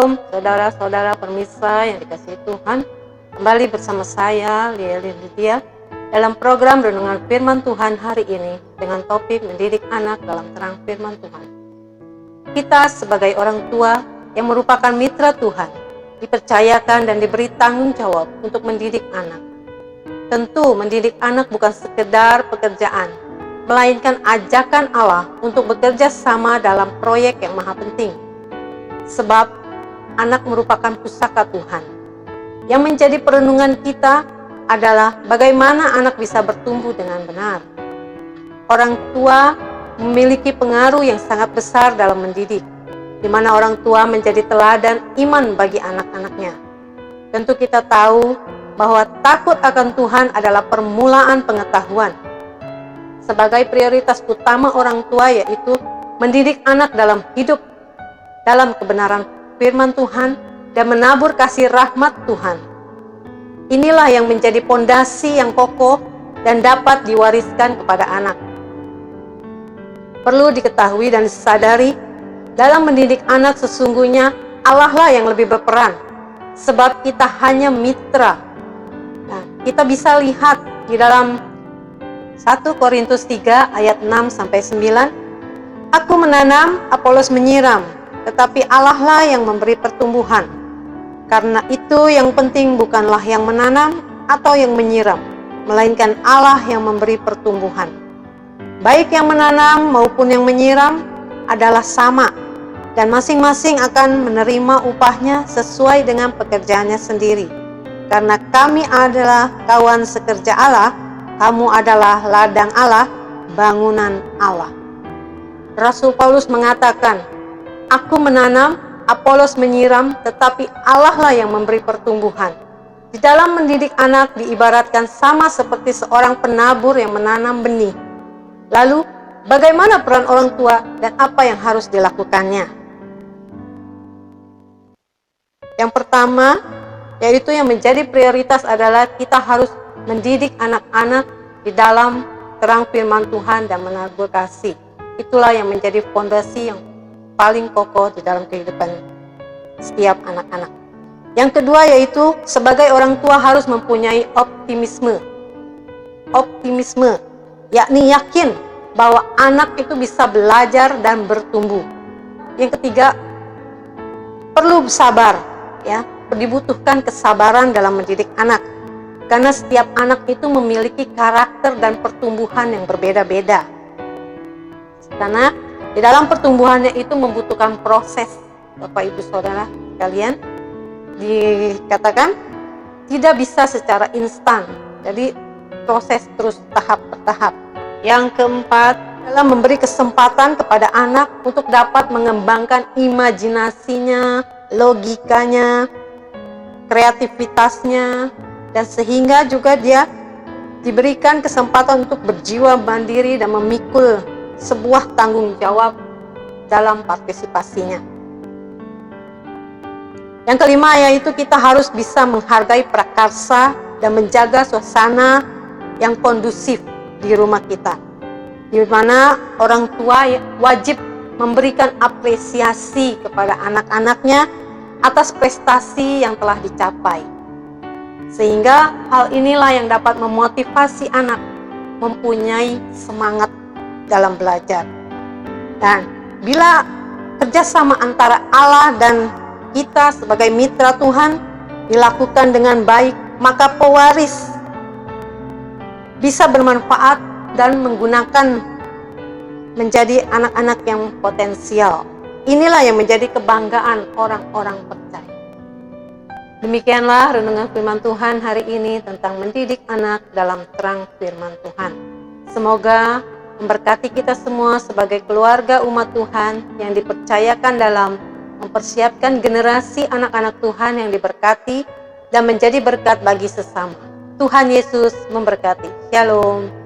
Shalom, saudara-saudara permisa yang dikasihi Tuhan. Kembali bersama saya, Lia Lydia, dalam program Renungan Firman Tuhan hari ini dengan topik mendidik anak dalam terang Firman Tuhan. Kita sebagai orang tua yang merupakan mitra Tuhan, dipercayakan dan diberi tanggung jawab untuk mendidik anak. Tentu mendidik anak bukan sekedar pekerjaan, melainkan ajakan Allah untuk bekerja sama dalam proyek yang maha penting. Sebab anak merupakan pusaka Tuhan. Yang menjadi perenungan kita adalah bagaimana anak bisa bertumbuh dengan benar. Orang tua memiliki pengaruh yang sangat besar dalam mendidik, di mana orang tua menjadi teladan iman bagi anak-anaknya. Tentu kita tahu bahwa takut akan Tuhan adalah permulaan pengetahuan. Sebagai prioritas utama orang tua yaitu mendidik anak dalam hidup dalam kebenaran firman Tuhan dan menabur kasih rahmat Tuhan. Inilah yang menjadi pondasi yang kokoh dan dapat diwariskan kepada anak. Perlu diketahui dan disadari, dalam mendidik anak sesungguhnya Allah lah yang lebih berperan, sebab kita hanya mitra. Nah, kita bisa lihat di dalam 1 Korintus 3 ayat 6-9, Aku menanam, Apolos menyiram, tetapi Allah lah yang memberi pertumbuhan. Karena itu yang penting bukanlah yang menanam atau yang menyiram, melainkan Allah yang memberi pertumbuhan. Baik yang menanam maupun yang menyiram adalah sama, dan masing-masing akan menerima upahnya sesuai dengan pekerjaannya sendiri. Karena kami adalah kawan sekerja Allah, kamu adalah ladang Allah, bangunan Allah. Rasul Paulus mengatakan, Aku menanam, Apolos menyiram, tetapi Allah lah yang memberi pertumbuhan. Di dalam mendidik anak diibaratkan sama seperti seorang penabur yang menanam benih. Lalu, bagaimana peran orang tua dan apa yang harus dilakukannya? Yang pertama, yaitu yang menjadi prioritas adalah kita harus mendidik anak-anak di dalam terang firman Tuhan dan menabur kasih. Itulah yang menjadi fondasi yang paling kokoh di dalam kehidupan setiap anak-anak. Yang kedua yaitu sebagai orang tua harus mempunyai optimisme. Optimisme, yakni yakin bahwa anak itu bisa belajar dan bertumbuh. Yang ketiga, perlu sabar, ya, dibutuhkan kesabaran dalam mendidik anak. Karena setiap anak itu memiliki karakter dan pertumbuhan yang berbeda-beda. Karena di dalam pertumbuhannya itu membutuhkan proses, Bapak Ibu Saudara sekalian. Dikatakan tidak bisa secara instan. Jadi proses terus tahap per tahap. Yang keempat adalah memberi kesempatan kepada anak untuk dapat mengembangkan imajinasinya, logikanya, kreativitasnya, dan sehingga juga dia diberikan kesempatan untuk berjiwa mandiri dan memikul sebuah tanggung jawab dalam partisipasinya. Yang kelima yaitu kita harus bisa menghargai prakarsa dan menjaga suasana yang kondusif di rumah kita, di mana orang tua wajib memberikan apresiasi kepada anak-anaknya atas prestasi yang telah dicapai. Sehingga hal inilah yang dapat memotivasi anak mempunyai semangat dalam belajar. Dan bila kerjasama antara Allah dan kita sebagai mitra Tuhan dilakukan dengan baik, maka pewaris bisa bermanfaat dan menggunakan menjadi anak-anak yang potensial. Inilah yang menjadi kebanggaan orang-orang percaya. Demikianlah renungan firman Tuhan hari ini tentang mendidik anak dalam terang firman Tuhan. Semoga memberkati kita semua sebagai keluarga umat Tuhan yang dipercayakan dalam mempersiapkan generasi anak-anak Tuhan yang diberkati dan menjadi berkat bagi sesama. Tuhan Yesus memberkati. Shalom.